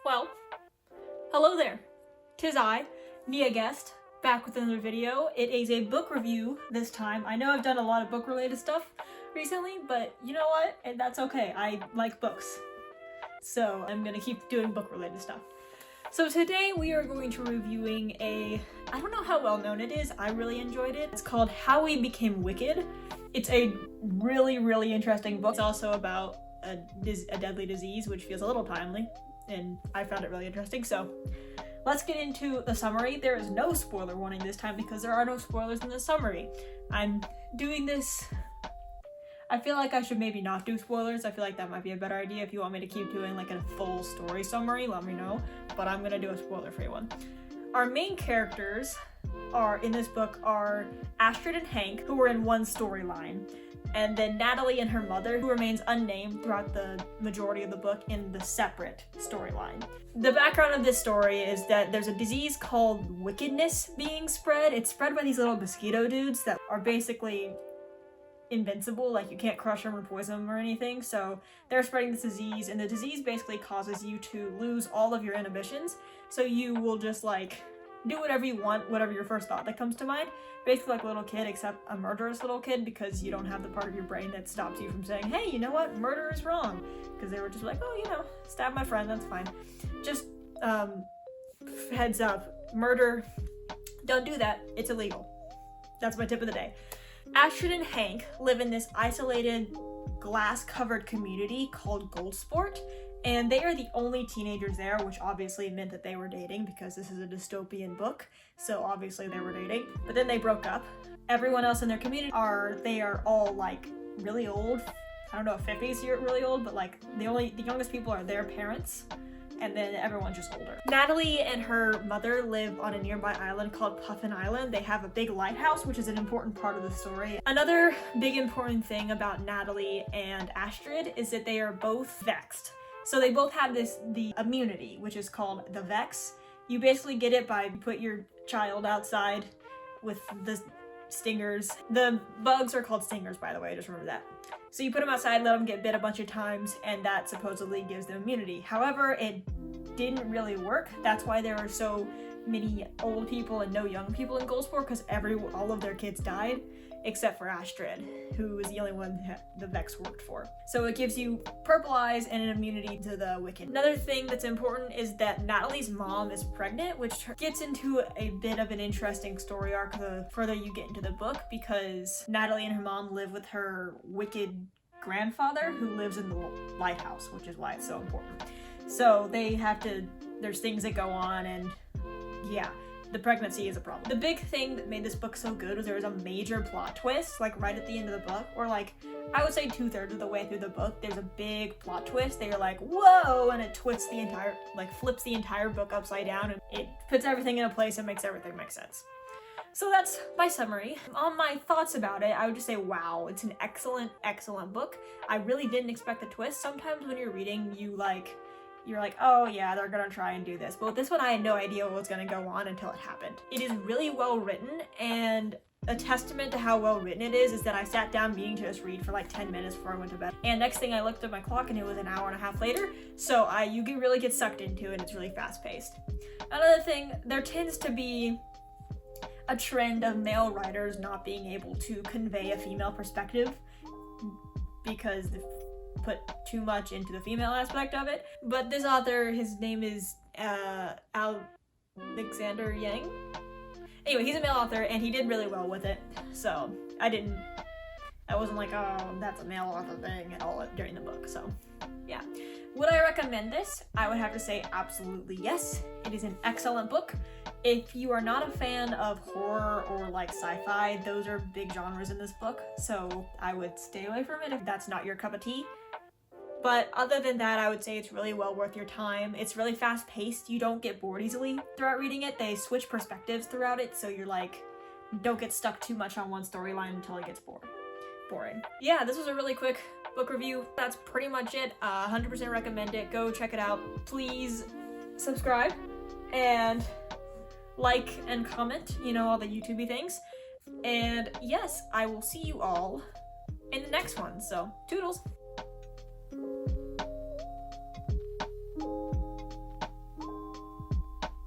Well, hello there. 'Tis I, Nia Guest, back with another video. It is a book review this time. I know I've done a lot of book-related stuff recently, but you know what? And that's okay. I like books. So I'm gonna keep doing book-related stuff. So today we are going to reviewing I don't know how well known it is. I really enjoyed it. It's called How We Became Wicked. It's a really interesting book. It's also about a deadly disease, which feels a little timely, and I found it really interesting. So let's get into the summary. There is no spoiler warning this time because there are no spoilers in the summary. I'm doing this. I feel like I should maybe not do spoilers. I feel like that might be a better idea. If you want me to keep doing like a full story summary, let me know. But I'm gonna do a spoiler-free one. Our main characters in this book are Astrid and Hank, who are in one storyline, and then Natalie and her mother, who remains unnamed throughout the majority of the book, in the separate storyline. The background of this story is that there's a disease called wickedness being spread. It's spread by these little mosquito dudes that are basically invincible, like you can't crush them or poison them or anything. So they're spreading this disease, and the disease basically causes you to lose all of your inhibitions. So you will just like do whatever you want, whatever your first thought that comes to mind. Basically like a little kid, except a murderous little kid, because you don't have the part of your brain that stops you from saying, hey, you know what, murder is wrong. Because they were just like, oh, you know, stab my friend, that's fine. Just heads up, murder, don't do that, it's illegal. That's my tip of the day. Astrid and Hank live in this isolated glass-covered community called Goldsport, and they are the only teenagers there, which obviously meant that they were dating because this is a dystopian book, so obviously they were dating. But then they broke up. Everyone else in their community they are all like really old. I don't know if 50s are really old, but like the youngest people are their parents, and then everyone's just older. Natalie and her mother live on a nearby island called Puffin Island. They have a big lighthouse, which is an important part of the story. Another big important thing about Natalie and Astrid is that they are both vexed. So they both have the immunity, which is called the Vex. You basically get it by put your child outside with the stingers. The bugs are called stingers, by the way, just remember that. So you put them outside, let them get bit a bunch of times, and that supposedly gives them immunity. However, it didn't really work. That's why there are so many old people and no young people in Goldsport, because all of their kids died, except for Astrid, who is the only one the Vex worked for. So it gives you purple eyes and an immunity to the wicked. Another thing that's important is that Natalie's mom is pregnant, which gets into a bit of an interesting story arc the further you get into the book, because Natalie and her mom live with her wicked grandfather who lives in the lighthouse, which is why it's so important. So there's things that go on, and yeah, the pregnancy is a problem. The big thing that made this book so good was there was a major plot twist, like right at the end of the book, or like, I would say 2/3 of the way through the book, there's a big plot twist. They're like, whoa, and it flips the entire book upside down, and it puts everything in a place and makes everything make sense. So that's my summary. On my thoughts about it, I would just say, wow, it's an excellent book. I really didn't expect the twist. Sometimes when you're reading, you're like, oh yeah, they're gonna try and do this. But with this one, I had no idea what was gonna go on until it happened. It is really well written, and a testament to how well written it is that I sat down meaning to just read for like 10 minutes before I went to bed. And next thing I looked at my clock and it was an hour and a half later. So you can really get sucked into it. It's really fast paced. Another thing, there tends to be a trend of male writers not being able to convey a female perspective because they put too much into the female aspect of it. But this author, his name is Alexander Yates. Anyway, he's a male author and he did really well with it. So I wasn't like, oh, that's a male author thing at all during the book. So yeah. Would I recommend this? I would have to say absolutely yes. It is an excellent book. If you are not a fan of horror or like sci-fi, those are big genres in this book. So I would stay away from it if that's not your cup of tea. But other than that, I would say it's really well worth your time. It's really fast paced. You don't get bored easily throughout reading it. They switch perspectives throughout it, so you're like, don't get stuck too much on one storyline until it gets boring. Yeah, this was a really quick book review. That's pretty much it. 100% recommend it. Go check it out. Please subscribe and like and comment, all the YouTubey things. And yes, I will see you all in the next one. So, toodles!